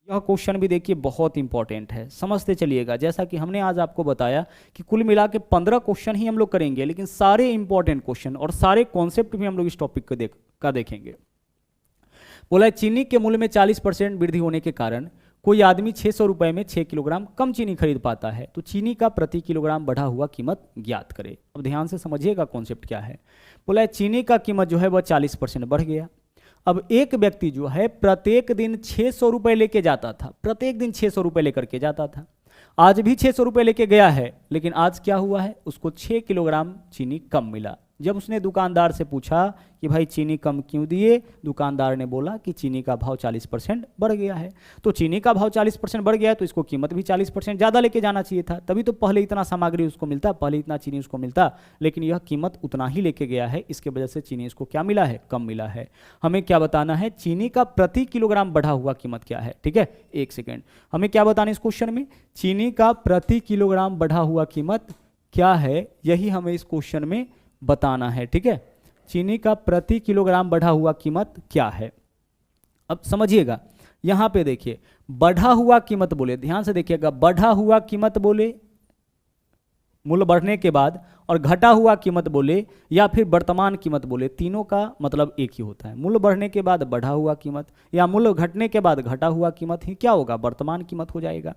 यह क्वेश्चन भी देखिए बहुत इंपॉर्टेंट है, समझते चलिएगा। जैसा कि हमने आज आपको बताया कि कुल मिला के 15 क्वेश्चन ही हम लोग करेंगे, लेकिन सारे इंपॉर्टेंट क्वेश्चन और सारे कॉन्सेप्ट भी हम लोग इस टॉपिक को देखेंगे। बोला चीनी के मूल्य में 40% वृद्धि होने के कारण कोई आदमी 600 रुपए में 6 किलोग्राम कम चीनी खरीद पाता है, तो चीनी का प्रति किलोग्राम बढ़ा हुआ कीमत ज्ञात करे। अब ध्यान से समझिएगा कॉन्सेप्ट क्या है। बोला चीनी का कीमत जो है वह 40% बढ़ गया। अब एक व्यक्ति जो है प्रत्येक दिन 600 रुपए लेके जाता था, प्रत्येक दिन 600 रुपए लेकर के जाता था। आज भी 600 रुपए लेके गया है, लेकिन आज क्या हुआ है, उसको 6 किलोग्राम चीनी कम मिला। जब उसने दुकानदार से पूछा कि भाई चीनी कम क्यों दिए, दुकानदार ने बोला कि चीनी का भाव 40% बढ़ गया है। तो चीनी का भाव 40% बढ़ गया है, तो इसको कीमत भी 40% ज़्यादा लेके जाना चाहिए था, तभी तो पहले इतना सामग्री उसको मिलता, पहले इतना चीनी उसको मिलता, लेकिन यह कीमत उतना ही लेके गया है, इसके वजह से चीनी इसको क्या मिला है, कम मिला है। हमें क्या बताना है, चीनी का प्रति किलोग्राम बढ़ा हुआ कीमत क्या है। ठीक है, एक सेकेंड, हमें क्या बताना है इस क्वेश्चन में, चीनी का प्रति किलोग्राम बढ़ा हुआ कीमत क्या है, यही हमें इस क्वेश्चन में बताना है। ठीक है, चीनी का प्रति किलोग्राम बढ़ा हुआ कीमत क्या है। अब समझिएगा, यहां पे देखिए बढ़ा हुआ कीमत बोले, ध्यान से देखिएगा, बढ़ा हुआ कीमत बोले मूल्य बढ़ने के बाद, और घटा हुआ कीमत बोले या फिर वर्तमान कीमत बोले, तीनों का मतलब एक ही होता है। मूल्य बढ़ने के बाद बढ़ा हुआ कीमत या मूल्य घटने के बाद घटा हुआ कीमत ही क्या होगा, वर्तमान कीमत हो जाएगा।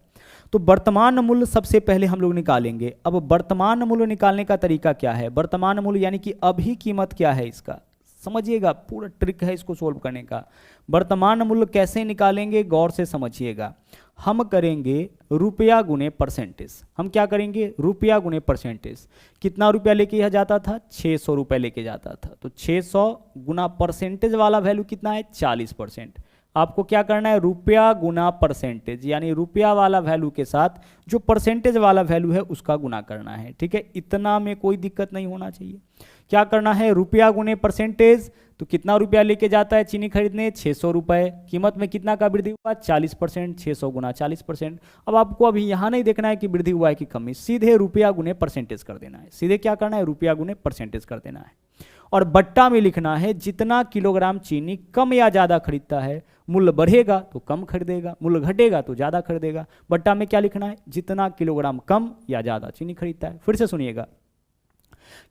तो वर्तमान मूल्य सबसे पहले हम लोग निकालेंगे। अब वर्तमान मूल्य निकालने का तरीका क्या है, वर्तमान मूल्य यानी कि अभी कीमत क्या है इसका, समझिएगा, पूरा ट्रिक है इसको सोल्व करने का। वर्तमान मूल्य कैसे निकालेंगे, गौर से समझिएगा। हम करेंगे रुपया गुने परसेंटेज। हम क्या करेंगे, रुपया गुने परसेंटेज। कितना रुपया लेके यह जाता था, 600 रुपये लेके जाता था, तो 600 गुना परसेंटेज वाला वैल्यू कितना है, 40%। आपको क्या करना है, रुपया गुना परसेंटेज, यानी रुपया वाला वैल्यू के साथ जो परसेंटेज वाला वैल्यू है उसका गुना करना है। ठीक है, इतना में कोई दिक्कत नहीं होना चाहिए। क्या करना है, रुपया गुने परसेंटेज, तो कितना रुपया लेके जाता है चीनी खरीदने, 600 रुपये। कीमत में कितना का वृद्धि हुआ, 40%, 600 गुना 40%। अब आपको अभी यहाँ नहीं देखना है कि वृद्धि हुआ है कि कमी, सीधे रुपया गुने परसेंटेज कर देना है। सीधे क्या करना है, रुपया गुने परसेंटेज कर देना है, और बट्टा में लिखना है जितना किलोग्राम चीनी कम या ज़्यादा खरीदता है, मूल्य बढ़ेगा तो कम खरीदेगा, मूल्य घटेगा तो ज़्यादा खरीदेगा। बट्टा में क्या लिखना है, जितना किलोग्राम कम या ज़्यादा चीनी खरीदता है। फिर से सुनिएगा,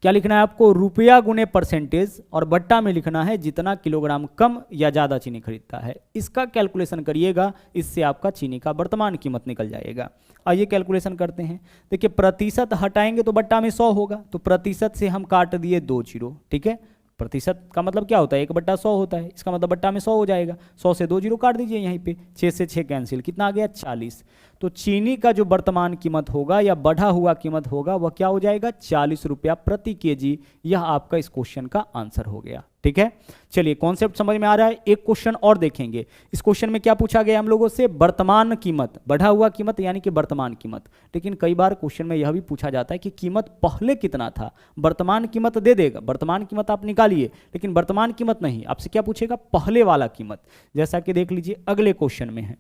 क्या लिखना है आपको, रुपया गुने परसेंटेज, और बट्टा में लिखना है जितना किलोग्राम कम या ज़्यादा चीनी खरीदता है। इसका कैलकुलेशन करिएगा, इससे आपका चीनी का वर्तमान कीमत निकल जाएगा। आइए कैलकुलेशन करते हैं। देखिए प्रतिशत हटाएंगे तो बट्टा में 100 होगा, तो प्रतिशत से हम काट दिए 2 जीरो। ठीक है, प्रतिशत का मतलब क्या होता है, 1/100 होता है, इसका मतलब बट्टा में 100 हो जाएगा। 100 से 2 जीरो काट दीजिए यहीं पे, 6 से 6 कैंसिल, कितना आ गया, 40। तो चीनी का जो वर्तमान कीमत होगा या बढ़ा हुआ कीमत होगा वह क्या हो जाएगा, 40 रुपया प्रति केजी। यह आपका इस क्वेश्चन का आंसर हो गया। ठीक है, चलिए कॉन्सेप्ट समझ में आ रहा है। एक क्वेश्चन और देखेंगे। इस क्वेश्चन में क्या पूछा गया हम लोगों से, वर्तमान कीमत, बढ़ा हुआ कीमत यानी कि वर्तमान कीमत। लेकिन कई बार क्वेश्चन में यह भी पूछा जाता है कि कीमत पहले कितना था। वर्तमान कीमत दे देगा, वर्तमान कीमत आप निकालिए, लेकिन वर्तमान कीमत नहीं, आपसे क्या पूछेगा, पहले वाला कीमत। जैसा कि देख लीजिए अगले क्वेश्चन में है,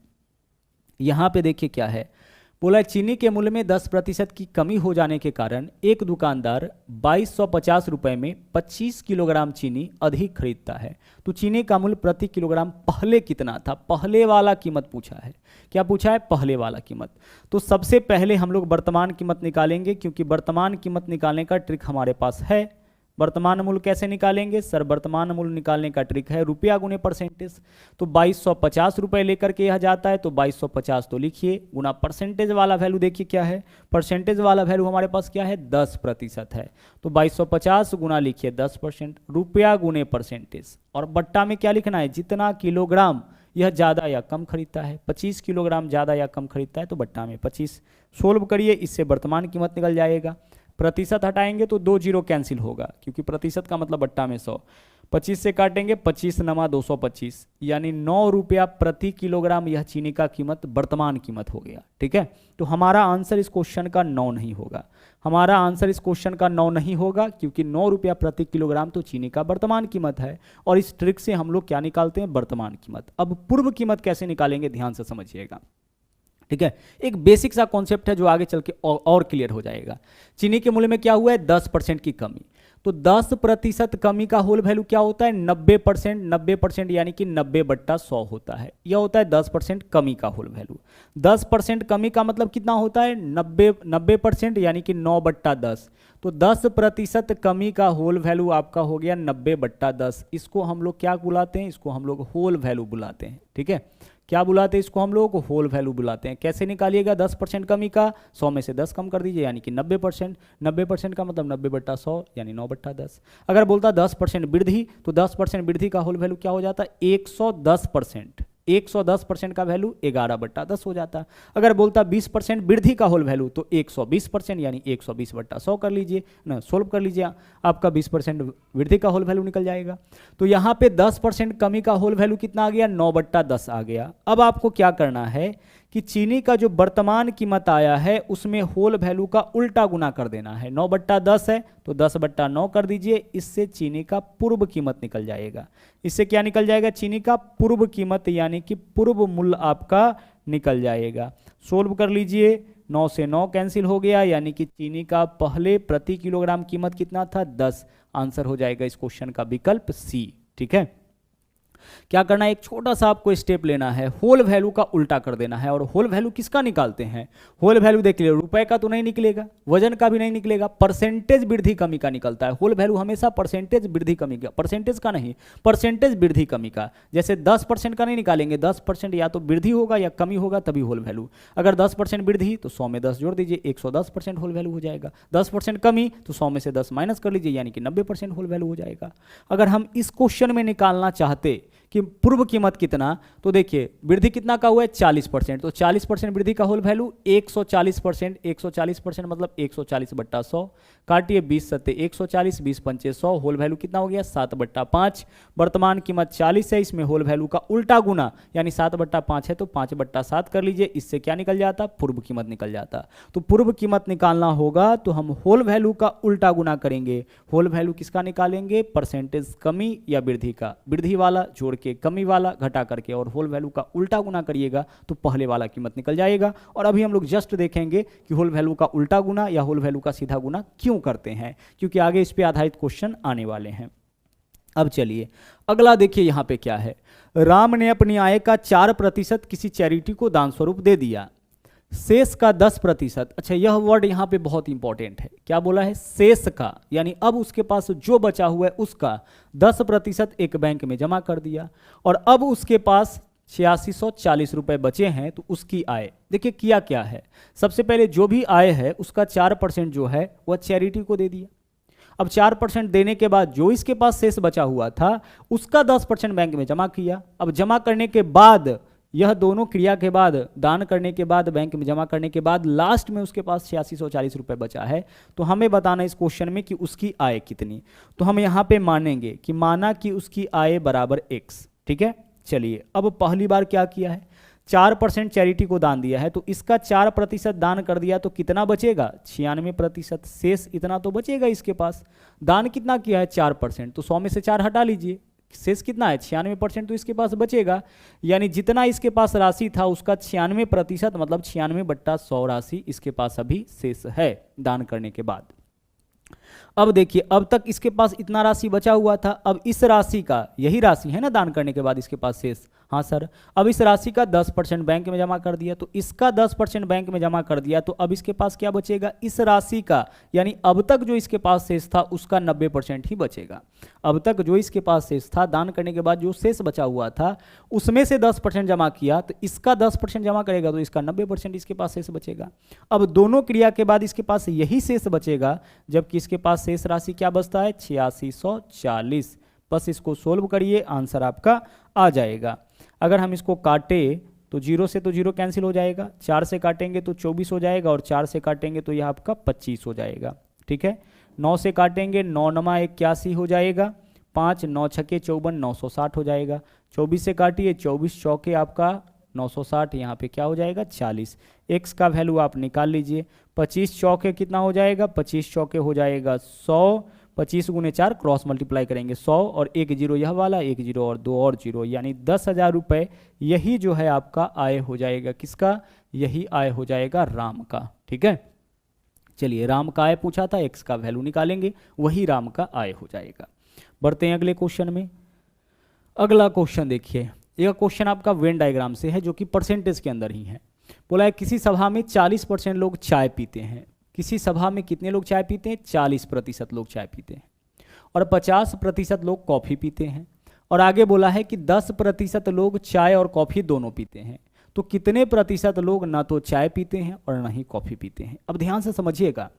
यहाँ पे देखिए क्या है, बोला चीनी के मूल्य में 10% की कमी हो जाने के कारण एक दुकानदार 2250 रुपये में 25 किलोग्राम चीनी अधिक खरीदता है। तो चीनी का मूल्य प्रति किलोग्राम पहले कितना था, पहले वाला कीमत पूछा है। क्या पूछा है, पहले वाला कीमत। तो सबसे पहले हम लोग वर्तमान कीमत निकालेंगे, क्योंकि वर्तमान कीमत निकालने का ट्रिक हमारे पास है। वर्तमान मूल्य कैसे निकालेंगे सर, वर्तमान मूल्य निकालने का ट्रिक है रुपया गुने परसेंटेज। तो 2250 रुपये लेकर के यह जाता है, तो 2250 तो लिखिए, गुना परसेंटेज वाला वैल्यू देखिए क्या है, परसेंटेज वाला वैल्यू हमारे पास क्या है, 10% है। तो 2250 गुना लिखिए 10%, रुपया गुने परसेंटेज, और बट्टा में क्या लिखना है, जितना किलोग्राम यह ज़्यादा या कम खरीदता है। 25 किलोग्राम ज़्यादा या कम खरीदता है तो बट्टा में 25। सोल्व करिए, इससे वर्तमान कीमत निकल जाएगा। प्रतिशत हटाएंगे तो 2 जीरो कैंसिल होगा, क्योंकि प्रतिशत का मतलब बट्टा में 100। 25 से काटेंगे, 25 नमा 225, यानी 9 रुपया प्रति किलोग्राम यह चीनी का कीमत वर्तमान कीमत हो गया। ठीक है, तो हमारा आंसर इस क्वेश्चन का 9 नहीं होगा। हमारा आंसर इस क्वेश्चन का 9 नहीं होगा, क्योंकि 9 रुपया प्रति किलोग्राम तो चीनी का वर्तमान कीमत है, और इस ट्रिक से हम लोग क्या निकालते हैं, वर्तमान कीमत। अब पूर्व कीमत कैसे निकालेंगे, ध्यान से समझिएगा। ठीक है, एक बेसिक सा कॉन्सेप्ट है जो आगे चल के और क्लियर हो जाएगा। चीनी के मूल्य में क्या हुआ है, 10% की कमी। तो 10% कमी का होल वैल्यू क्या होता है? 90%। 90% यानी कि 90/100 होता है। यह होता है 10% कमी का होल वैल्यू। 10% कमी का मतलब कितना होता है? 90% यानी कि 9/10। तो 10% कमी का होल वैल्यू आपका हो गया 90/10। इसको हम लोग क्या बुलाते हैं? इसको हम लोग होल वैल्यू बुलाते हैं। ठीक है, क्या बुलाते हैं इसको? हम लोग होल वैल्यू बुलाते हैं। कैसे निकालिएगा 10% कमी का? 100 में से 10 कम कर दीजिए यानी कि 90%। 90% का मतलब 90/100 यानी 9/10। अगर बोलता 10% वृद्धि, तो 10% वृद्धि का होल वैल्यू क्या हो जाता है? 110%। 110% का वैल्यू 11/10 हो जाता। अगर बोलता 20% वृद्धि का होल वैल्यू, तो 120% यानी 120/100 कर लीजिए ना, सोल्व कर लीजिए, आपका 20% वृद्धि का होल वैल्यू निकल जाएगा। तो यहाँ पे 10% कमी का होल वैल्यू कितना आ गया? 9/10 आ गया। अब आपको क्या करना है कि चीनी का जो वर्तमान कीमत आया है उसमें होल वैल्यू का उल्टा गुना कर देना है। 9/10 है तो 10/9 कर दीजिए, इससे चीनी का पूर्व कीमत निकल जाएगा। इससे क्या निकल जाएगा? चीनी का पूर्व कीमत यानी कि पूर्व मूल्य आपका निकल जाएगा। सोल्व कर लीजिए, 9 से 9 कैंसिल हो गया यानी कि चीनी का पहले प्रति किलोग्राम कीमत कितना था? 10। आंसर हो जाएगा इस क्वेश्चन का विकल्प सी। ठीक है, क्या करना है? एक छोटा सा आपको स्टेप लेना है, होल वैल्यू का उल्टा कर देना है। और होल वैल्यू किसका निकालते हैं? होल वैल्यू देख लीजिए, रुपए का तो नहीं निकलेगा, वजन का भी नहीं निकलेगा, परसेंटेज वृद्धि कमी का निकलता है। होल वैल्यू हमेशा परसेंटेज वृद्धि कमी का, परसेंटेज का नहीं, परसेंटेज वृद्धि कमी का। जैसे 10% का नहीं निकालेंगे, 10% या तो वृद्धि होगा या कमी होगा तभी होल वैल्यू। अगर 10% वृद्धि तो 100 में 10 जोड़ दीजिए, 110% होल वैल्यू हो जाएगा। 10% कमी तो 100 में से 10 माइनस कर लीजिए यानी कि 90% होल वैल्यू हो जाएगा। अगर हम इस क्वेश्चन में निकालना चाहते कि पूर्व कीमत कितना, तो देखिए वृद्धि कितना का हुआ है? 40%। तो 40% वृद्धि का होल वैल्यू 140%। 140% मतलब 140/100। काटिए, 20 सत्ते 140, 20 पंचे 100, होल वैल्यू कितना हो गया? 7/5। वर्तमान कीमत 40 है, इसमें होल वैल्यू का उल्टा गुना यानी 7/5 है तो 5/7 कर लीजिए। इससे क्या निकल जाता? पूर्व कीमत निकल जाता। तो पूर्व कीमत निकालना होगा तो हम होल वैल्यू का उल्टा गुना करेंगे। होल वैल्यू किसका निकालेंगे? परसेंटेज कमी या वृद्धि का। वृद्धि वाला जोड़ के कमी वाला घटा करके और होल वैल्यू का उल्टा गुना करिएगा तो पहले वाला कीमत निकल जाएगा। और अभी हम लोग जस्ट देखेंगे कि होल वैल्यू का उल्टा गुना या होल वैल्यू का सीधा गुना क्यों करते हैं, क्योंकि आगे इस पे आधारित क्वेश्चन आने वाले हैं। अब चलिए अगला देखिए, यहां पे क्या है? राम ने अपनी आय का 4% किसी चैरिटी को दान स्वरूप दे दिया, शेष का 10%। अच्छा, यह वर्ड यहां पे बहुत इंपॉर्टेंट है। क्या बोला है? शेष का, यानी अब उसके पास जो बचा हुआ है उसका 10% एक बैंक में जमा कर दिया और अब उसके पास 8640 रुपए बचे हैं। तो उसकी आय देखिए किया क्या है? सबसे पहले जो भी आय है उसका 4% जो है वह चैरिटी को दे दिया। अब 4% देने के बाद जो इसके पास शेष बचा हुआ था उसका 10% बैंक में जमा किया। अब जमा करने के बाद, यह दोनों क्रिया के बाद, दान करने के बाद, बैंक में जमा करने के बाद लास्ट में उसके पास 8640 रुपए बचा है। तो हमें बताना इस क्वेश्चन में कि उसकी आय कितनी। तो हम यहां पे मानेंगे कि माना कि उसकी आय बराबर x। ठीक है, चलिए अब पहली बार क्या किया है? 4% चैरिटी को दान दिया है तो इसका 4% दान कर दिया तो कितना बचेगा? 96%। शेष इतना तो बचेगा इसके पास। दान कितना किया है? 4%। तो 100 में से 4 हटा लीजिए, शेष कितना है? 96%। तो इसके पास बचेगा, यानी जितना इसके पास राशि था उसका 96% मतलब 96/100 राशि इसके पास अभी शेष है दान करने के बाद। अब देखिए, अब तक इसके पास इतना राशि बचा हुआ था। अब इस राशि का, यही राशि है ना दान करने के बाद इसके पास शेष? हाँ सर। अब इस राशि का 10% बैंक में जमा कर दिया तो इसका 10% बैंक में जमा कर दिया तो अब इसके पास क्या बचेगा? इस राशि का, यानी अब तक जो इसके पास शेष था उसका 90% ही बचेगा। अब तक जो इसके पास शेष था, दान करने के बाद जो शेष बचा हुआ था उसमें से 10% जमा किया तो इसका 10% जमा करेगा तो इसका 90% इसके पास शेष बचेगा। अब दोनों क्रिया के बाद इसके पास यही शेष बचेगा, जबकि इसके पास शेष राशि क्या बचता है? 8640। बस इसको सोल्व करिए, आंसर आपका आ जाएगा। अगर हम इसको काटे तो 0 से तो 0 कैंसिल हो जाएगा, 4 से काटेंगे तो 24 हो जाएगा और 4 से काटेंगे तो यह आपका 25 हो जाएगा। ठीक है, 9 से काटेंगे 9 नमा 81 हो जाएगा, 5 9 छके 54 960 हो जाएगा। 24 से काटिए, 24 चौके आपका 960, यहाँ पे क्या हो जाएगा? 40। x का वैल्यू आप निकाल लीजिए, 25 चौके कितना हो जाएगा? 25 चौके हो जाएगा 100, 25 गुने 4 क्रॉस मल्टीप्लाई करेंगे 100 और 1 0 यह वाला, 1 0 और 2 और 0, यानी 10,000 रुपये। यही जो है आपका आय हो जाएगा, किसका? यही आय हो जाएगा राम का। ठीक है, चलिए राम का आय पूछा था, x का वैल्यू निकालेंगे, वही राम का आय हो जाएगा। बढ़ते हैं अगले क्वेश्चन में। अगला क्वेश्चन देखिए, यह क्वेश्चन आपका वेन डायग्राम से है जो कि परसेंटेज के अंदर ही है। बोला है किसी सभा में 40% लोग चाय पीते हैं। किसी सभा में कितने लोग चाय पीते हैं? 40% लोग चाय पीते हैं। और 50% लोग कॉफ़ी पीते हैं। और आगे बोला है कि 10% लोग चाय और कॉफ़ी दोनों पीते हैं। तो कितने प्रतिशत लोग ना तो चाय पीते हैं और ना ही कॉफ़ी पीते हैं? अब ध्यान से समझिएगा,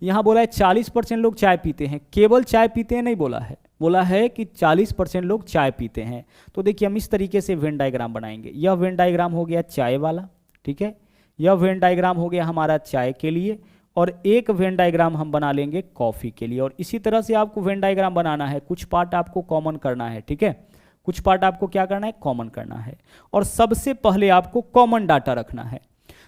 यहाँ बोला है 40% लोग चाय पीते हैं, केवल चाय पीते हैं नहीं बोला है, बोला है कि 40% लोग चाय पीते हैं। तो देखिए हम इस तरीके से वेन डायग्राम बनाएंगे। यह वेन डायग्राम हो गया चाय वाला, ठीक है, यह वेन डायग्राम हो गया हमारा चाय के लिए, और एक वेन डायग्राम हम बना लेंगे कॉफ़ी के लिए। और इसी तरह से आपको वेन डायग्राम बनाना है, कुछ पार्ट आपको कॉमन करना है, ठीक है, कुछ पार्ट आपको क्या करना है? कॉमन करना है। और सबसे पहले आपको कॉमन डाटा रखना है।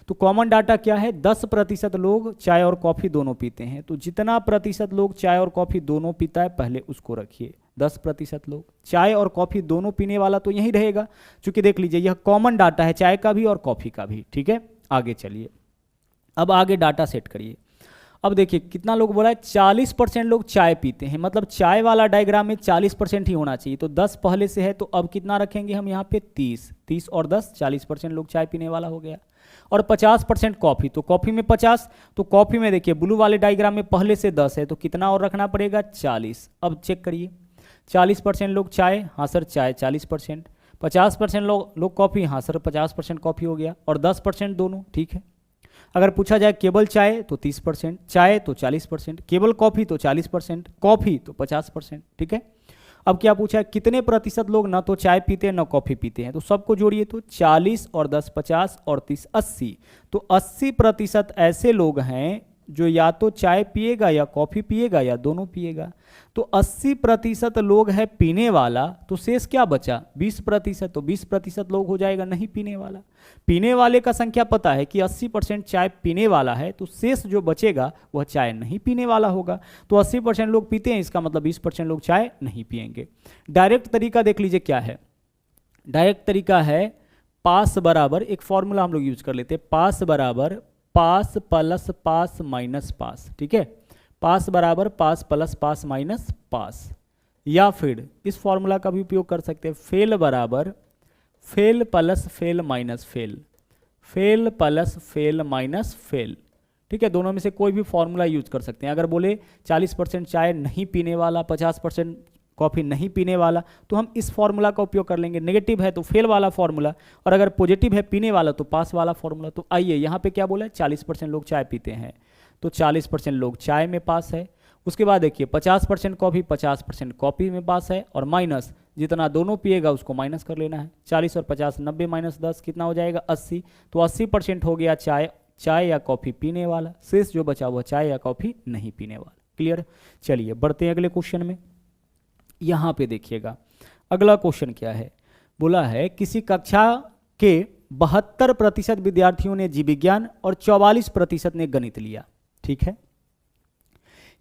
तो कॉमन डाटा क्या है? 10% लोग चाय और कॉफ़ी दोनों पीते हैं। तो जितना प्रतिशत लोग चाय और कॉफ़ी दोनों पीता है पहले उसको रखिए। 10% लोग चाय और कॉफ़ी दोनों पीने वाला तो यही रहेगा, क्योंकि देख लीजिए यह कॉमन डाटा है, चाय का भी और कॉफ़ी का भी, ठीक है। आगे चलिए, अब आगे डाटा सेट करिए। अब देखिए कितना लोग बोला है? 40% लोग चाय पीते हैं, मतलब चाय वाला डायग्राम में 40% ही होना चाहिए। तो 10 पहले से है, तो अब कितना रखेंगे हम यहाँ पे? 30 और 10, 40% लोग चाय पीने वाला हो गया। और 50% कॉफ़ी, तो कॉफ़ी में 50, तो कॉफ़ी में देखिए ब्लू वाले डायग्राम में पहले से 10 है, तो कितना और रखना पड़ेगा? 40। अब चेक करिए, 40% लोग चाय, हाँ सर चाय 40%, 50% लोग कॉफ़ी, हाँ सर 50% कॉफ़ी हो गया, और 10% दोनों, ठीक है। अगर पूछा जाए केवल चाय तो 30%, चाय तो 40%, केवल कॉफ़ी तो 40%, कॉफ़ी तो 50%, ठीक है। अब क्या पूछा है? कितने प्रतिशत लोग ना तो चाय पीते हैं ना कॉफ़ी पीते हैं? तो सबको जोड़िए, तो 40 और 10 50 और 30 80, तो 80% ऐसे लोग हैं जो या तो चाय पिएगा या कॉफ़ी पिएगा या दोनों पिएगा। तो 80% लोग है पीने वाला, तो शेष क्या बचा? 20%, तो 20% लोग हो जाएगा नहीं पीने वाला। पीने वाले का संख्या पता है कि 80% चाय पीने वाला है, तो शेष जो बचेगा वह चाय नहीं पीने वाला होगा। तो 80% लोग पीते हैं, इसका मतलब 20% लोग चाय नहीं पिएंगे। डायरेक्ट तरीका देख लीजिए क्या है। डायरेक्ट तरीका है पास बराबर, एक फॉर्मूला हम लोग यूज कर लेते हैं, पास बराबर पास प्लस पास माइनस पास, ठीक है। पास बराबर पास प्लस पास माइनस पास, या फिर इस फॉर्मूला का भी उपयोग कर सकते हैं, फेल बराबर fail plus fail minus fail, fail plus fail minus fail, ठीक है। दोनों में से कोई भी फॉर्मूला यूज कर सकते हैं। अगर बोले 40% चाय नहीं पीने वाला, 50% कॉफ़ी नहीं पीने वाला, तो हम इस फॉर्मूला का उपयोग कर लेंगे। नेगेटिव है तो फेल वाला फॉर्मूला, और अगर पॉजिटिव है पीने वाला तो पास वाला फॉर्मूला। तो आइए यहाँ पे क्या बोला है? 40% लोग चाय पीते हैं, तो 40% लोग चाय में पास है। उसके बाद देखिए 50% कॉफ़ी, 50% कॉफ़ी में पास है, और माइनस जितना दोनों पिएगा उसको माइनस कर लेना है। 40 और 50, 90 माइनस 10 कितना हो जाएगा? 80। तो 80% हो गया चाय या कॉफ़ी पीने वाला, शेष जो बचा वह चाय या कॉफ़ी नहीं पीने वाला। क्लियर? चलिए बढ़ते हैं अगले क्वेश्चन में। यहाँ पे देखिएगा अगला क्वेश्चन क्या है। बोला है किसी कक्षा के 72% विद्यार्थियों ने जीव विज्ञान और 44% ने गणित लिया, ठीक है।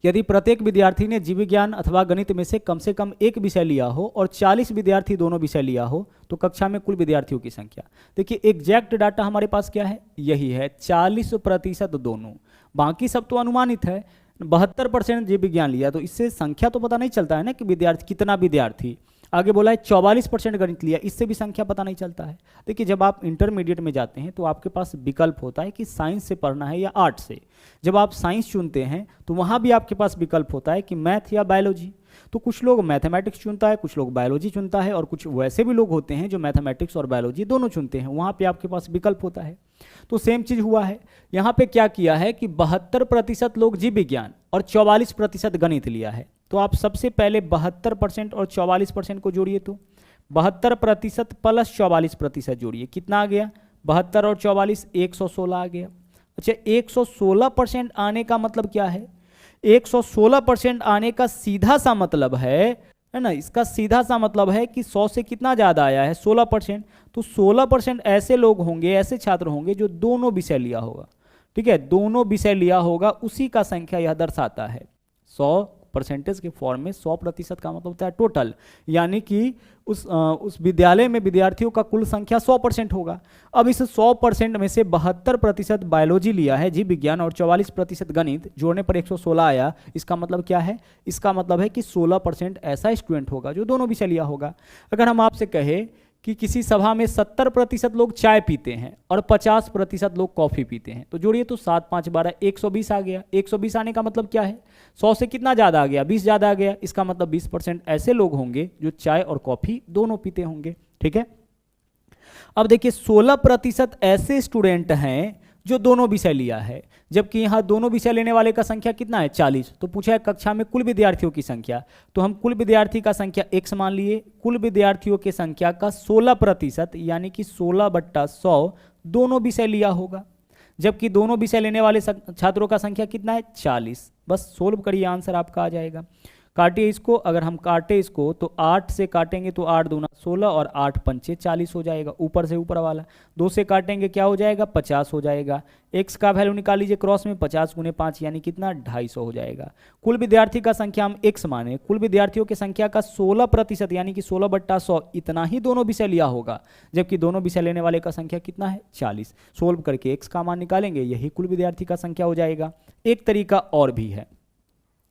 यदि प्रत्येक विद्यार्थी ने जीव विज्ञान अथवा गणित में से कम एक विषय लिया हो और 40 विद्यार्थी दोनों विषय लिया हो, तो कक्षा में कुल विद्यार्थियों की संख्या। देखिए एग्जैक्ट डाटा हमारे पास क्या है? यही है 40% दोनों, बाकी सब तो अनुमानित है। 72% जीव विज्ञान लिया, तो इससे संख्या तो पता नहीं चलता है ना कि विद्यार्थी कितना विद्यार्थी। आगे बोला है 44% गणित लिया, इससे भी संख्या पता नहीं चलता है। देखिए जब आप इंटरमीडिएट में जाते हैं तो आपके पास विकल्प होता है कि साइंस से पढ़ना है या आर्ट से। जब आप साइंस चुनते हैं तो वहाँ भी आपके पास विकल्प होता है कि मैथ या बायोलॉजी। तो कुछ लोग मैथमेटिक्स चुनता है, कुछ लोग बायोलॉजी चुनता है, और कुछ वैसे भी लोग होते हैं जो मैथमेटिक्स और बायोलॉजी दोनों चुनते हैं, वहाँ पे आपके पास विकल्प होता है। तो सेम चीज़ हुआ है यहाँ पे। क्या किया है कि 72% लोग जीव विज्ञान और 44% गणित लिया है। तो आप सबसे पहले 72% और 44% को जोड़िए, तो 72% प्लस 44% जोड़िए, कितना आ गया? 72 और 44 116 आ गया। अच्छा 116% आने का मतलब क्या है? 116% आने का सीधा सा मतलब है ना, इसका सीधा सा मतलब है कि 100 से कितना ज़्यादा आया है? 16%। तो 16% ऐसे लोग होंगे, ऐसे छात्र होंगे जो दोनों विषय लिया होगा, ठीक है, दोनों विषय लिया होगा, उसी का संख्या यह दर्शाता है। 100 परसेंटेज के फॉर्म में 100% का मतलब होता है टोटल, यानी कि उस विद्यालय में विद्यार्थियों का कुल संख्या 100% होगा। अब इस 100% में से 72% बायोलॉजी लिया है, जीव विज्ञान, और 44% गणित, जोड़ने पर 116 आया। इसका मतलब क्या है? इसका मतलब है कि 16% ऐसा स्टूडेंट होगा जो दोनों विषय लिया होगा। अगर हम आपसे कहें कि किसी सभा में 70% लोग चाय पीते हैं और 50% लोग कॉफ़ी पीते हैं, तो जोड़िए तो 7 5 12 120 आ गया। 120 आने का मतलब क्या है? 100 से कितना ज़्यादा आ गया? 20 ज़्यादा आ गया। इसका मतलब 20% ऐसे लोग होंगे जो चाय और कॉफ़ी दोनों पीते होंगे। ठीक है, अब देखिए 16% ऐसे स्टूडेंट हैं जो दोनों विषय लिया है, जबकि यहाँ दोनों विषय लेने वाले का संख्या कितना है? 40। तो पूछा है कक्षा में कुल विद्यार्थियों की संख्या, तो हम कुल विद्यार्थी का संख्या x मान लिए। कुल विद्यार्थियों की संख्या का 16% यानी कि 16/100 दोनों विषय लिया होगा, जबकि दोनों विषय लेने वाले छात्रों का संख्या कितना है? 40। बस सोल्व करिए, आंसर आपका आ जाएगा। काटिए इसको, अगर हम काटे इसको तो 8 से काटेंगे तो 8 दूना 16 और 8 पंचे 40 हो जाएगा, ऊपर से ऊपर वाला। 2 से काटेंगे क्या हो जाएगा? 50 हो जाएगा। x का वैल्यू निकाल लीजिए क्रॉस में, 50 × 5 यानी कितना? 250 हो जाएगा। कुल विद्यार्थी का संख्या हम x माने, कुल विद्यार्थियों की संख्या का 16% यानी कि 16/100 इतना ही दोनों विषय लिया होगा, जबकि दोनों विषय लेने वाले का संख्या कितना है? 40। सोल्व करके x का मान निकालेंगे, यही कुल विद्यार्थी का संख्या हो जाएगा। एक तरीका और भी है,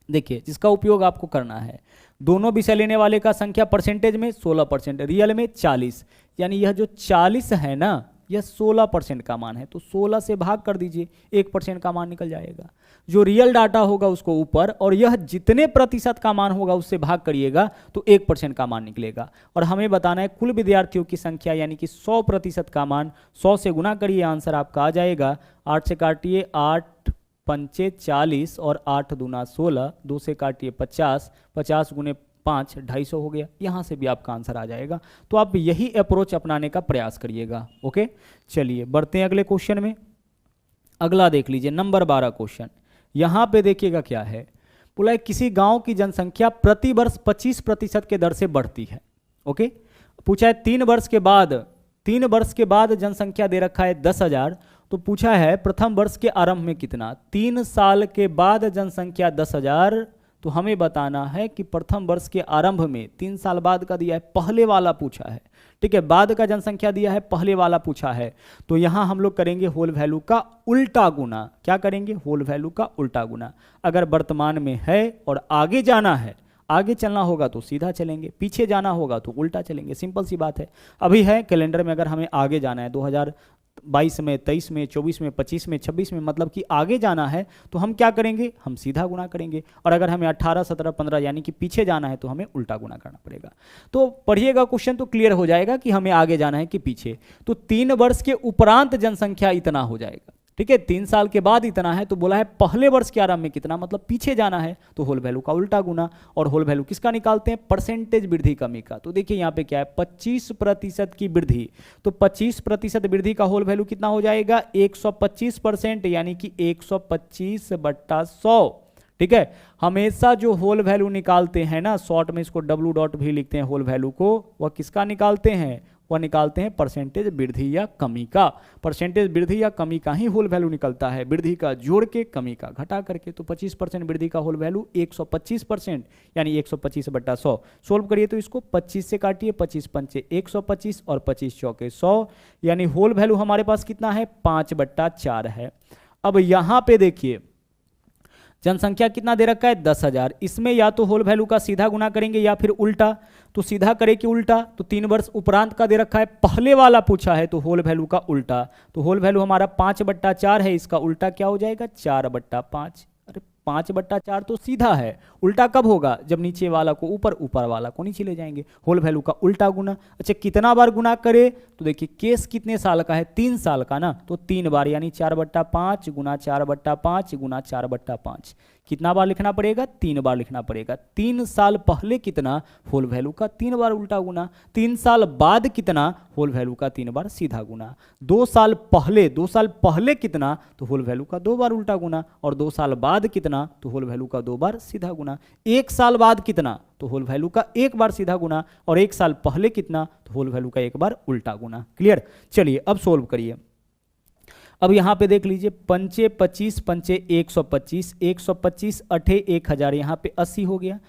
देखिए, जिसका उपयोग आपको करना है। दोनों विषय लेने वाले का संख्या परसेंटेज में 16%, रियल में 40, यानी यह जो 40 है ना, यह 16% का मान है, तो 16 से भाग कर दीजिए, 1% का मान निकल जाएगा। जो रियल डाटा होगा उसको ऊपर, और यह जितने प्रतिशत का मान होगा उससे भाग करिएगा तो 1% का मान निकलेगा। और हमें बताना है कुल विद्यार्थियों की संख्या, यानी कि 100% का मान 100 से गुना करिए, आंसर आपका आ जाएगा। 8 से काटिए, 8 पंचे 40 और 8 दूना 16, 2 से काटिए 50, 50 × 5 250 हो गया। यहाँ से भी आपका आंसर आ जाएगा। तो आप यही अप्रोच अपनाने का प्रयास करिएगा। ओके, चलिए बढ़ते हैं अगले क्वेश्चन में। अगला देख लीजिए, नंबर 12 क्वेश्चन। यहाँ पे देखिएगा क्या है, बोला है किसी गांव की जनसंख्या प्रति वर्ष 25% के दर से बढ़ती है। ओके, पूछा है 3 वर्ष के बाद जनसंख्या दे रखा है 10,000, तो पूछा है प्रथम वर्ष के आरंभ में कितना? 3 साल के बाद जनसंख्या 10,000, तो हमें बताना है कि प्रथम वर्ष के आरंभ में 3 साल बाद का दिया है, पहले वाला पूछा है। ठीक है, बाद का जनसंख्या दिया है, पहले वाला पूछा है, तो यहां हम लोग करेंगे होल वैल्यू का उल्टा गुना। क्या करेंगे? होल वैल्यू का उल्टा गुना। अगर वर्तमान में है और आगे जाना है, आगे चलना होगा तो सीधा चलेंगे, पीछे जाना होगा तो उल्टा चलेंगे, सिंपल सी बात है। अभी है कैलेंडर में, अगर हमें आगे जाना है 2022 में, 23 में, 24 में, 25 में, 26 में, मतलब कि आगे जाना है, तो हम क्या करेंगे? हम सीधा गुना करेंगे। और अगर हमें 18, 17, 15 यानी कि पीछे जाना है तो हमें उल्टा गुना करना पड़ेगा। तो पढ़िएगा क्वेश्चन तो क्लियर हो जाएगा कि हमें आगे जाना है कि पीछे। तो 3 वर्ष के उपरांत जनसंख्या इतना हो जाएगा। ठीक है, 3 साल के बाद इतना है, तो बोला है पहले वर्ष के आरंभ में कितना, मतलब पीछे जाना है, तो होल वैल्यू का उल्टा गुना। और होल वैल्यू किसका निकालते हैं? परसेंटेज वृद्धि कमी का। तो देखिए यहाँ पे क्या है, 25% की वृद्धि, तो 25% वृद्धि का होल वैल्यू कितना हो जाएगा? 125%, यानी कि 125/100। ठीक है, हमेशा जो होल वैल्यू निकालते हैं ना, शॉर्ट में इसको W भी लिखते हैं होल वैल्यू को, वह किसका निकालते हैं? वह निकालते हैं परसेंटेज वृद्धि या कमी का। परसेंटेज वृद्धि या कमी का ही होल वैल्यू निकलता है, वृद्धि का जोड़ के, कमी का घटा करके। तो 25% वृद्धि का होल वैल्यू 125%, यानी 125/100। सोल्व करिए तो इसको 25 से काटिए, 25 पंचे 125 और 25 चौके 100, यानी होल वैल्यू हमारे पास कितना है? 5/4 है। अब यहां पे देखिए जनसंख्या कितना दे रखा है? 10,000। इसमें या तो होल वैल्यू का सीधा गुना करेंगे या फिर उल्टा। तो सीधा करे कि उल्टा? तो 3 वर्ष उपरांत का दे रखा है, पहले वाला पूछा है, तो होल वैल्यू का उल्टा। तो होल वैल्यू हमारा 5/4 है, इसका उल्टा क्या हो जाएगा? 4/5। अरे 5/4 तो सीधा है, उल्टा कब होगा? जब नीचे वाला को ऊपर, ऊपर वाला को नीचे ले जाएंगे। होल वैल्यू का उल्टा गुना। अच्छा, कितना बार गुना करे? तो देखिए केस कितने साल का है? 3 साल का ना, तो 3 बार, यानी 4/5 गुना 4/5 गुना 4/5। कितना बार लिखना पड़ेगा? 3 बार लिखना पड़ेगा। 3 साल पहले कितना? होल वैल्यू का 3 बार उल्टा गुना। 3 साल बाद कितना? होल वैल्यू का 3 बार सीधा गुना। 2 साल पहले कितना? तो होल वैल्यू का 2 बार उल्टा गुना। और 2 साल बाद कितना? तो होल वैल्यू का 2 बार सीधा गुना। 1 साल बाद कितना? तो होल वैल्यू का 1 बार सीधा गुना। और 1 साल पहले कितना? तो होल वैल्यू का 1 बार उल्टा गुना। क्लियर? चलिए अब सोल्व करिए। अब यहाँ पे देख लीजिए, पंचे 25, पंचे 125, 125 अठे 1000, यहाँ पे 80 हो गया।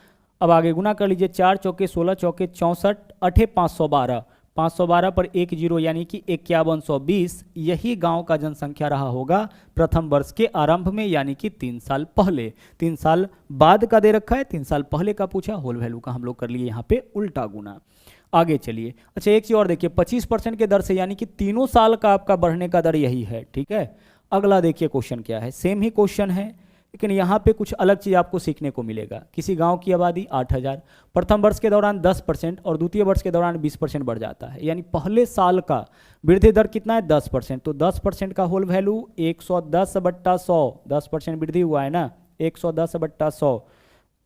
अब आगे गुना कर लीजिए, 4 चौके 16, चौके 64, अठे 512, 512 पर 1 जीरो यानी कि 5120। यही गांव का जनसंख्या रहा होगा प्रथम वर्ष के आरंभ में, यानी कि 3 साल पहले। 3 साल बाद का दे रखा है, 3 साल पहले का पूछा, होल वैल्यू का हम लोग कर लिए यहाँ पे उल्टा गुना। आगे चलिए, अच्छा एक चीज और देखिए, 25% के दर से, यानी कि तीनों साल का आपका बढ़ने का दर यही है, ठीक है। अगला देखिए क्वेश्चन क्या है, सेम ही क्वेश्चन है लेकिन यहाँ पे कुछ अलग चीज आपको सीखने को मिलेगा। किसी गांव की आबादी 8000, प्रथम वर्ष के दौरान 10% और द्वितीय वर्ष के दौरान 20% बढ़ जाता है, यानी पहले साल का वृद्धि दर कितना है 10%। तो 10% का होल वैल्यू 110/100, 10% वृद्धि हुआ है ना, 110/100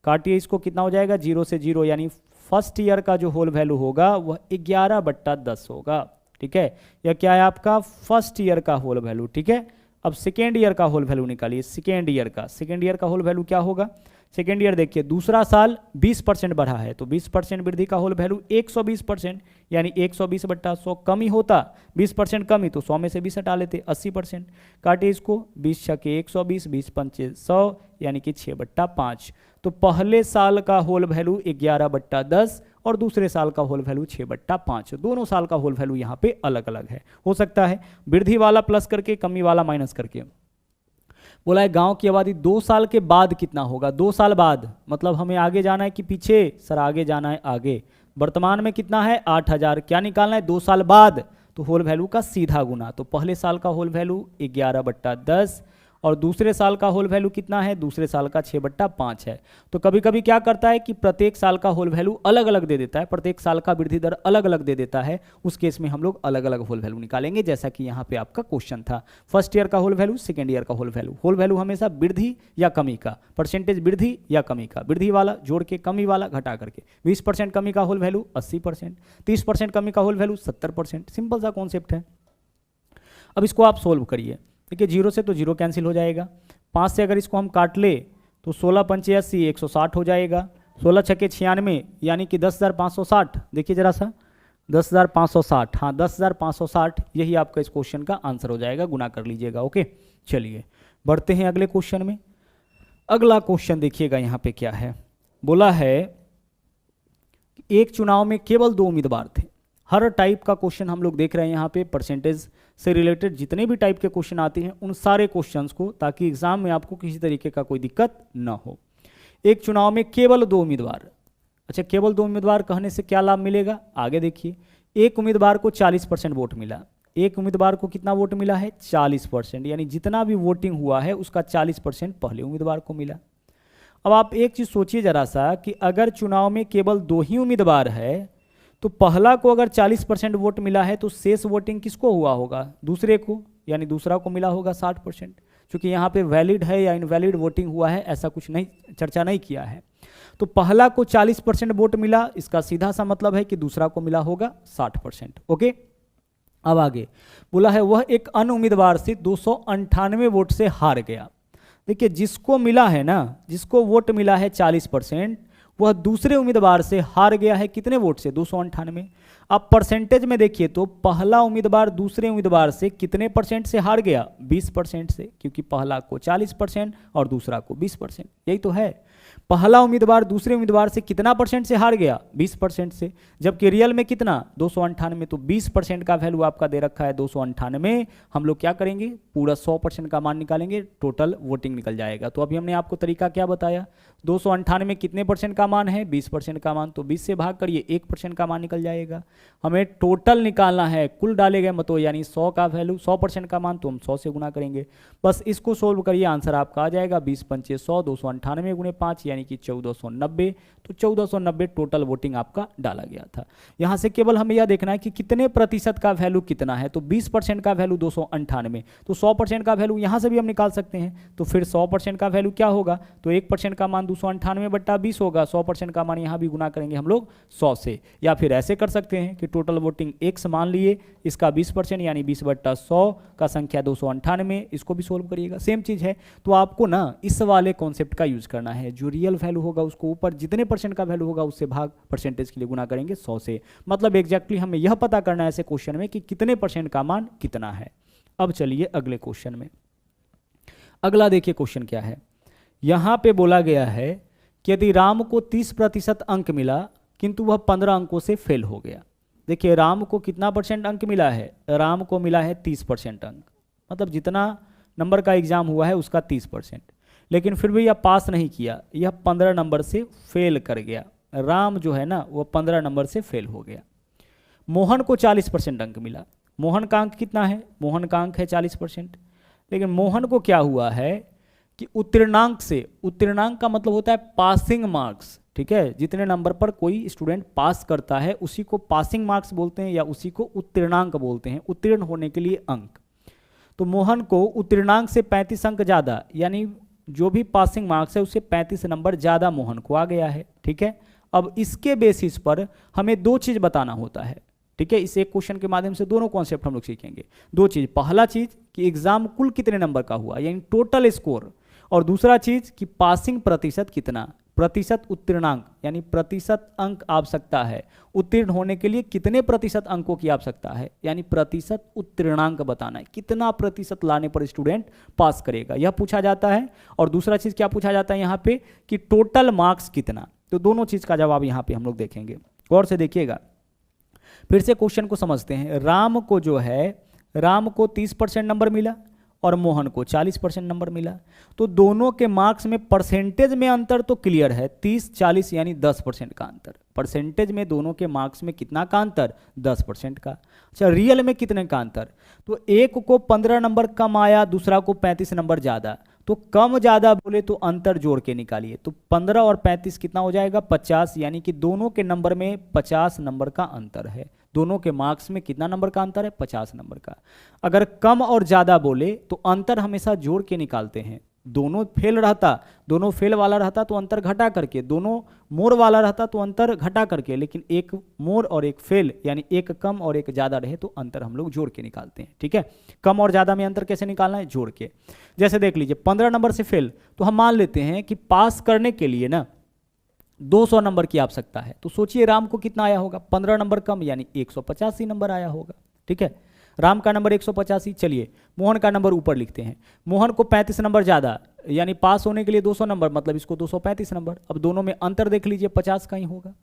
काटिए इसको, कितना हो जाएगा 0 से 0, यानी फर्स्ट ईयर का जो होल वैल्यू होगा वह 11/10 होगा, ठीक है। यह क्या है आपका फर्स्ट ईयर का होल वैल्यू, ठीक है। अब सेकेंड ईयर का होल वैल्यू निकालिए, सेकेंड ईयर का होल वैल्यू क्या होगा। सेकेंड ईयर देखिए, दूसरा साल 20% बढ़ा है, तो 20% वृद्धि का होल वैल्यू 120%, यानी 120/100 कम ही होता, 20% कम ही, तो 100 में से 20 हटा लेते, 80%। काटिए इसको, 20 छके 120, 20 पंचे 100, यानी कि 6/5। तो पहले साल का होल वैल्यू 11/10 और दूसरे साल का होल वैल्यू 6/5। दोनों साल का होल वैल्यू यहाँ पे अलग अलग है। हो सकता है वृद्धि वाला प्लस करके, कमी वाला माइनस करके। बोला है गांव की आबादी 2 साल के बाद कितना होगा। 2 साल बाद मतलब हमें आगे जाना है कि पीछे, सर आगे जाना है, आगे। वर्तमान में कितना है 8000, क्या निकालना है 2 साल बाद, तो होल वैल्यू का सीधा गुना। तो पहले साल का होल वैल्यू 11/10 और दूसरे साल का होल वैल्यू कितना है, दूसरे साल का 6/5 है। तो कभी कभी क्या करता है कि प्रत्येक साल का होल वैल्यू अलग अलग दे देता है, प्रत्येक साल का वृद्धि दर अलग अलग दे देता है। उस केस में हम लोग अलग अलग होल वैल्यू निकालेंगे, जैसा कि यहाँ पे आपका क्वेश्चन था। फर्स्ट ईयर का होल वैल्यू, सेकेंड ईयर का होल वैल्यू। होल वैल्यू हमेशा वृद्धि या कमी का, परसेंटेज वृद्धि या कमी का, वृद्धि वाला जोड़ के कमी वाला घटा करके। 20% कमी का होल वैल्यू 80%, 30% कमी का होल वैल्यू 70%। सिंपल सा कॉन्सेप्ट है। अब इसको आप सोल्व करिए। देखिए 0 से तो 0 कैंसिल हो जाएगा, 5 से अगर इसको हम काट ले तो 16 पंचे 80, 160 हो जाएगा, 16 छके 96, यानी कि 10,560। देखिए जरा सा, 10,560, हाँ 10,560, यही आपका इस क्वेश्चन का आंसर हो जाएगा, गुना कर लीजिएगा। ओके चलिए बढ़ते हैं अगले क्वेश्चन में। अगला क्वेश्चन देखिएगा यहाँ पे क्या है, बोला है एक चुनाव में केवल 2 उम्मीदवार थे। हर टाइप का क्वेश्चन हम लोग देख रहे हैं यहाँ पे, परसेंटेज से रिलेटेड जितने भी टाइप के क्वेश्चन आते हैं उन सारे क्वेश्चंस को, ताकि एग्जाम में आपको किसी तरीके का कोई दिक्कत ना हो। एक चुनाव में केवल 2 उम्मीदवार। अच्छा केवल 2 उम्मीदवार कहने से क्या लाभ मिलेगा, आगे देखिए। एक उम्मीदवार को 40% वोट मिला, एक उम्मीदवार को कितना वोट मिला है 40%, यानी जितना भी वोटिंग हुआ है उसका 40% पहले उम्मीदवार को मिला। अब आप एक चीज सोचिए जरा सा कि अगर चुनाव में केवल 2 ही उम्मीदवार है तो पहला को अगर 40% वोट मिला है तो शेष वोटिंग किसको हुआ होगा, दूसरे को, यानी दूसरा को मिला होगा 60%। क्योंकि यहाँ पे वैलिड है या इनवैलिड वोटिंग हुआ है ऐसा कुछ नहीं, चर्चा नहीं किया है। तो पहला को 40% वोट मिला, इसका सीधा सा मतलब है कि दूसरा को मिला होगा 60%। ओके अब आगे बोला है वह एक अन्य उम्मीदवार से 298 वोट से हार गया। देखिए जिसको मिला है ना, जिसको वोट मिला है 40%, वह दूसरे उम्मीदवार से हार गया है कितने वोट से 298। अब परसेंटेज में देखिए तो पहला उम्मीदवार दूसरे उम्मीदवार से कितने परसेंट से हार गया 20% से, क्योंकि पहला को 40% और दूसरा को 20%, यही तो है। पहला उम्मीदवार दूसरे उम्मीदवार से कितना परसेंट से हार गया 20% से, जबकि रियल में कितना 298। तो 20% का वैल्यू आपका दे रखा है 298, हम लोग क्या करेंगे पूरा 100% का मान निकालेंगे, टोटल वोटिंग निकल जाएगा। तो अभी हमने आपको तरीका क्या बताया, 298 कितने परसेंट का मान है 20% का मान, तो 20 से भाग करिए 1% का मान निकल जाएगा। हमें टोटल निकालना है कुल डाले गए मतों, यानी 100 का वैल्यू 100% का मान, तो हम 100 से गुना करेंगे। बस इसको सोल्व करिए, आंसर आपका आ जाएगा 20 पंचे 100, 298 गुणे 5 यानी कि 1490। तो 1490 टोटल वोटिंग आपका डाला गया था। यहां से केवल हमें यह देखना है कि कितने प्रतिशत का वैल्यू कितना है, तो 20% का वैल्यू 298, तो 100% का वैल्यू यहां से भी हम निकाल सकते हैं। तो फिर 100% का वैल्यू क्या होगा, तो 1% का मान 298/20 होगा, 100% का मान यहां भी गुना करेंगे हम लोग 100 से। या फिर ऐसे कर सकते हैं कि टोटल वोटिंग x मान लिए, इसका 20% यानी 20/100 का संख्या 298, इसको भी सोल्व करिएगा, सेम चीज है। तो आपको ना इस वाले कॉन्सेप्ट का यूज करना है, जो रियल वैल्यू होगा उसको ऊपर जितने परसेंट का वैल्यू होगा उससे भाग परसेंटेज के लिए गुना करेंगे 100 से। मतलब एग्जैक्टली हमें यह पता करना है ऐसे क्वेश्चन में कि कितने परसेंट का मान कितना है। अब चलिए अगले क्वेश्चन में। अगला देखिए क्वेश्चन क्या है। यहाँ पे बोला गया है कि यदि राम को 30% अंक मिला किंतु वह 15 अंकों से फेल हो गया। देखिए राम को कितना % अंक मिला है, राम को मिला है 30% अंक, मतलब जितना नंबर का एग्जाम हुआ है उसका 30%, लेकिन फिर भी यह पास नहीं किया, यह 15 नंबर से फेल कर गया। राम जो है ना वो 15 नंबर से फेल हो गया। मोहन को 40% अंक मिला। मोहन का अंक कितना है, मोहन का अंक है 40%, लेकिन मोहन को क्या हुआ है कि उत्तीर्णांक से, उत्तीर्णांक का मतलब होता है पासिंग मार्क्स, ठीक है, जितने नंबर पर कोई स्टूडेंट पास करता है उसी को पासिंग मार्क्स बोलते हैं या उसी को उत्तीर्णांक बोलते हैं, उत्तीर्ण होने के लिए अंक। तो मोहन को उत्तीर्णांक से 35 अंक ज़्यादा, यानी जो भी पासिंग मार्क्स है उससे 35 नंबर ज़्यादा मोहन को आ गया है, ठीक है। अब इसके बेसिस पर हमें दो चीज़ बताना होता है, ठीक है। इस एक क्वेश्चन के माध्यम से दोनों कॉन्सेप्ट हम लोग सीखेंगे। दो चीज़, पहला चीज़ कि एग्जाम कुल कितने नंबर का हुआ यानी टोटल स्कोर, और दूसरा चीज़ कि पासिंग प्रतिशत कितना, प्रतिशत उत्तीर्णांक यानी प्रतिशत अंक आवश्यकता है, उत्तीर्ण होने के लिए कितने प्रतिशत अंकों की आवश्यकता है, यानी प्रतिशत उत्तीर्णांक बताना है, कितना प्रतिशत लाने पर स्टूडेंट पास करेगा, यह पूछा जाता है। और दूसरा चीज़ क्या पूछा जाता है यहाँ पे कि टोटल मार्क्स कितना। तो दोनों चीज़ का जवाब यहाँ पे हम लोग देखेंगे, गौर से देखिएगा। फिर से क्वेश्चन को समझते हैं। राम को जो है, राम को 30% नंबर मिला और मोहन को 40% नंबर मिला, तो दोनों के मार्क्स में परसेंटेज में अंतर तो क्लियर है, 30-40 यानी 10% का अंतर। परसेंटेज में दोनों के मार्क्स में कितना का अंतर, 10% का। अच्छा, रियल में कितने का अंतर, तो एक को 15 नंबर कम आया, दूसरा को 35 नंबर ज़्यादा, तो कम ज़्यादा बोले तो अंतर जोड़ के निकालिए, तो 15 और 35 कितना हो जाएगा, 50, यानी कि दोनों के नंबर में 50 नंबर का अंतर है। दोनों के मार्क्स में कितना नंबर का अंतर है, 50 नंबर का। अगर कम और ज़्यादा बोले तो अंतर हमेशा जोड़ के निकालते हैं। दोनों फेल रहता, दोनों फेल वाला रहता तो अंतर घटा करके, दोनों मोर वाला रहता तो अंतर घटा करके, लेकिन एक मोर और एक फेल यानी एक कम और एक ज़्यादा रहे तो अंतर हम लोग जोड़ के निकालते हैं, ठीक है। कम और ज़्यादा में अंतर कैसे निकालना है, जोड़ के। जैसे देख लीजिए 15 नंबर से फेल, तो हम मान लेते हैं कि पास करने के लिए ना 200 नंबर की आवश्यकता है, तो सोचिए राम को कितना आया होगा, 15 नंबर कम यानी 185 नंबर आया होगा, ठीक है। राम का नंबर 185। चलिए मोहन का नंबर ऊपर लिखते हैं। मोहन को 35 नंबर ज़्यादा, यानी पास होने के लिए 200 नंबर, मतलब इसको 235 नंबर। अब दोनों में अंतर देख लीजिए, 50 का ही होगा।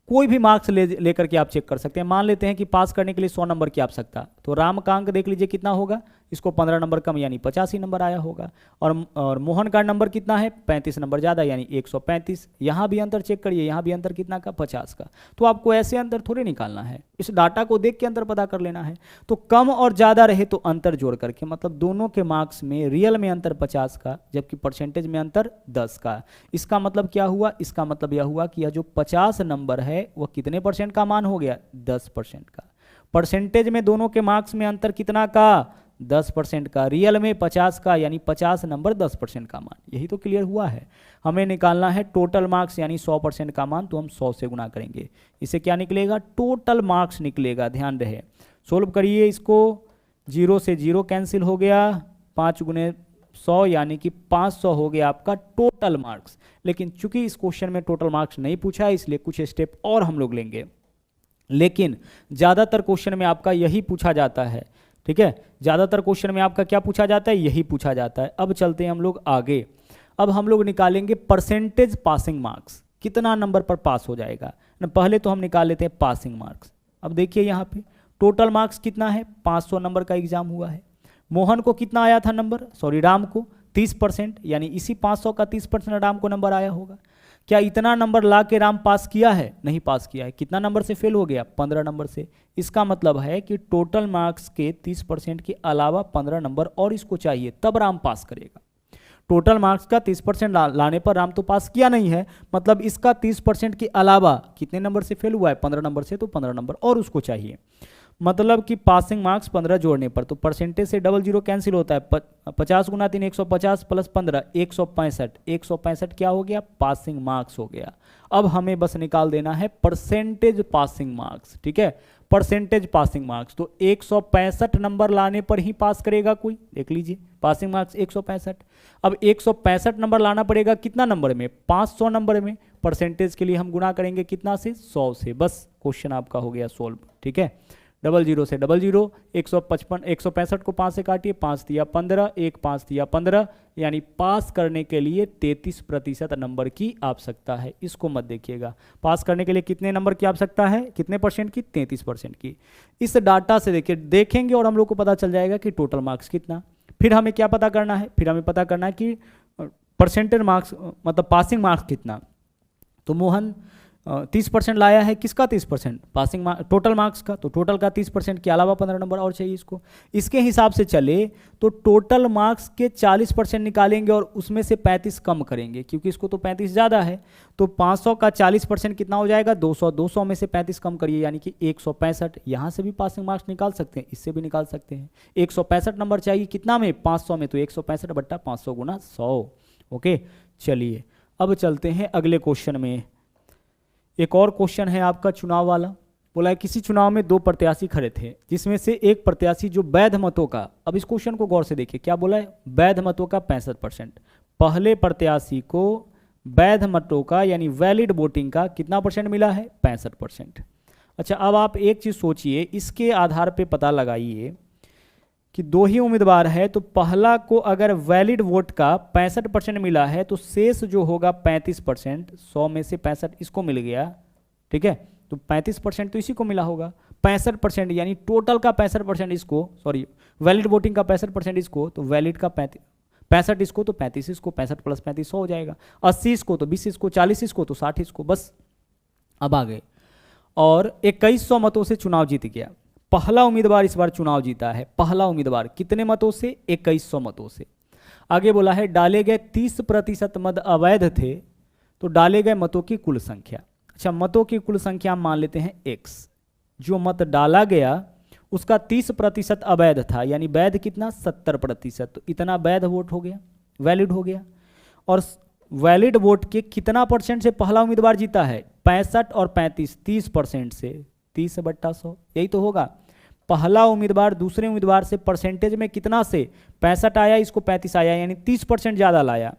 कोई भी मार्क्स लेकर के आप चेक कर सकते हैं। मान लेते हैं कि पास करने के लिए 100 नंबर की आवश्यकता, तो राम का अंक देख लीजिए कितना होगा, इसको 15 नंबर कम यानी 85 नंबर आया होगा। और मोहन का नंबर कितना है, 35 नंबर ज़्यादा यानी 135। यहाँ भी अंतर चेक करिए, यहाँ भी अंतर कितना का, 50 का। तो आपको ऐसे अंतर थोड़े निकालना है, इस डाटा को देख के अंतर पता कर लेना है। तो कम और ज़्यादा रहे तो अंतर जोड़ करके, मतलब दोनों के मार्क्स में रियल में अंतर 50 का जबकि परसेंटेज में अंतर 10 का। इसका मतलब क्या हुआ, इसका मतलब यह हुआ कि यह जो 50 नंबर है वह कितने % का मान हो गया, 10% का। परसेंटेज में दोनों के मार्क्स में अंतर कितना का, 10% का। रियल में 50 का, यानी 50 नंबर 10% का मान। यही तो क्लियर हुआ है। हमें निकालना है टोटल मार्क्स यानी 100% का मान, तो हम 100 से गुना करेंगे। इससे क्या निकलेगा, टोटल मार्क्स निकलेगा। ध्यान रहे, सोल्व करिए इसको। 0 से 0 कैंसिल हो गया, 5 गुने 100 यानी कि 500 हो गया आपका टोटल मार्क्स। लेकिन चूंकि इस क्वेश्चन में टोटल मार्क्स नहीं पूछा है इसलिए कुछ स्टेप और हम लोग लेंगे, लेकिन ज़्यादातर क्वेश्चन में आपका यही पूछा जाता है, ठीक है। ज़्यादातर क्वेश्चन में आपका क्या पूछा जाता है, यही पूछा जाता है। अब चलते हैं हम लोग आगे। अब हम लोग निकालेंगे परसेंटेज पासिंग मार्क्स, कितना नंबर पर पास हो जाएगा ना। पहले तो हम निकाल लेते हैं पासिंग मार्क्स। अब देखिए यहाँ पे टोटल मार्क्स कितना है, 500 नंबर का एग्जाम हुआ है। मोहन को कितना आया था नंबर, सॉरी राम को 30%, यानी इसी 500 का 30% राम को नंबर आया होगा। क्या इतना नंबर ला के राम पास किया है, नहीं पास किया है। कितना नंबर से फेल हो गया, 15 नंबर से। इसका मतलब है कि टोटल मार्क्स के 30% के अलावा 15 नंबर और इसको चाहिए, तब राम पास करेगा। टोटल मार्क्स का 30% लाने पर राम तो पास किया नहीं है, मतलब इसका 30% के अलावा कितने नंबर से फेल हुआ है, 15 नंबर से, तो 15 नंबर और उसको चाहिए। मतलब कि पासिंग मार्क्स 15 जोड़ने पर, तो परसेंटेज से डबल जीरो कैंसिल होता है, 50 गुना 3 150 प्लस 15 165। 165 क्या हो गया, पासिंग मार्क्स हो गया। अब हमें बस निकाल देना है परसेंटेज पासिंग मार्क्स, ठीक है। परसेंटेज पासिंग मार्क्स, तो 165 नंबर लाने पर ही पास करेगा कोई, देख लीजिए पासिंग मार्क्स 165। अब 165 नंबर लाना पड़ेगा कितना नंबर में, 500 नंबर में। परसेंटेज के लिए हम गुना करेंगे कितना से, 100 से। बस क्वेश्चन आपका हो गया सोल्व, ठीक है। डबल जीरो से डबल जीरो, 155 165 को 5 से काटिए, 5 दिया 15, 1 5 दिया 15, यानी पास करने के लिए 33% नंबर की आवश्यकता है। इसको मत देखिएगा, पास करने के लिए कितने नंबर की आवश्यकता है, कितने परसेंट की, 33% की। इस डाटा से देखिए देखेंगे और हम लोग को पता चल जाएगा कि टोटल मार्क्स कितना। फिर हमें क्या पता करना है, फिर हमें पता करना है कि परसेंटेज मार्क्स मतलब पासिंग मार्क्स कितना। तो मोहन 30% लाया है, किसका 30%, पासिंग मार्क्स टोटल मार्क्स का, तो टोटल का 30% के अलावा 15 नंबर और चाहिए इसको। इसके हिसाब से चले तो टोटल मार्क्स के 40% निकालेंगे और उसमें से 35 कम करेंगे, क्योंकि इसको तो 35 ज़्यादा है। तो 500 का 40% कितना हो जाएगा, 200, 200 में से 35 कम करिए यानी कि 165। यहाँ से भी पासिंग मार्क्स निकाल सकते हैं, इससे भी निकाल सकते हैं। 165 नंबर चाहिए कितना में, 500 में, तो 165 बट्टा 500 गुना 100। ओके, चलिए अब चलते हैं अगले क्वेश्चन में। एक और क्वेश्चन है आपका चुनाव वाला। बोला है किसी चुनाव में 2 प्रत्याशी खड़े थे, जिसमें से एक प्रत्याशी जो वैध मतों का, अब इस क्वेश्चन को गौर से देखिए, क्या बोला है, वैध मतों का 65%। पहले प्रत्याशी को वैध मतों का यानी वैलिड वोटिंग का कितना परसेंट मिला है, 65%। अच्छा, अब आप एक चीज सोचिए, इसके आधार पे पता लगाइए कि 2 ही उम्मीदवार है, तो पहला को अगर वैलिड वोट का 65% मिला है तो शेष जो होगा 35%, 100 में से 65 इसको मिल गया, ठीक है, तो 35% तो इसी को मिला होगा। 65% यानी टोटल का 65% इसको, सॉरी वैलिड वोटिंग का 65% इसको, तो वैलिड का 65 इसको, तो 35 इसको, 65 प्लस 35 100 हो जाएगा। 80 इसको, तो 20 इसको, 40 इसको, तो 60 इसको, बस अब आ गए। और 2100 मतों से चुनाव जीत गया। पहला उम्मीदवार इस बार चुनाव जीता है, पहला उम्मीदवार कितने मतों से, 2100 मतों से। आगे बोला है डाले गए 30% मत अवैध थे, तो डाले गए मतों की कुल संख्या। अच्छा, मतों की कुल संख्या मान लेते हैं x, जो मत डाला गया उसका 30% अवैध था, यानी वैध कितना, 70%, तो इतना वैध वोट हो गया, वैलिड हो गया। और वैलिड वोट के कितना परसेंट से पहला उम्मीदवार जीता है, 65 और 35, 30% से, 30 बट्टा 100, यही तो होगा। पहला उम्मीदवार दूसरे उम्मीदवार से परसेंटेज में कितना से, 65 आया, इसको 35 आया, यानी 30% ज़्यादा लाया।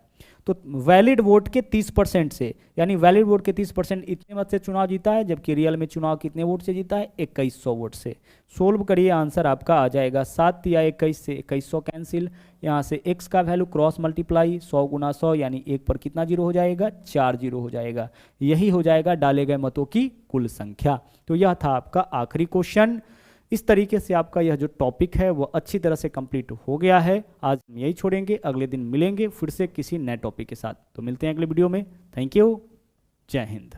तो वैलिड वोट के 30% से, यानी वैलिड वोट के 30% इतने मत से चुनाव जीता है, जबकि रियल में चुनाव कितने वोट से जीता है, 2100 वोट से। सोल्व करिए, आंसर आपका आ जाएगा 7 या 21 से 2100 कैंसिल, यहाँ से x का वैल्यू क्रॉस मल्टीप्लाई 100 गुना 100, यानी 1 पर कितना जीरो हो जाएगा, 4 जीरो हो जाएगा। यही हो जाएगा डाले गए मतों की कुल संख्या। तो यह था आपका आखिरी क्वेश्चन। इस तरीके से आपका यह जो टॉपिक है वो अच्छी तरह से कंप्लीट हो गया है। आज हम यही छोड़ेंगे, अगले दिन मिलेंगे फिर से किसी नए टॉपिक के साथ। तो मिलते हैं अगले वीडियो में। थैंक यू, जय हिंद।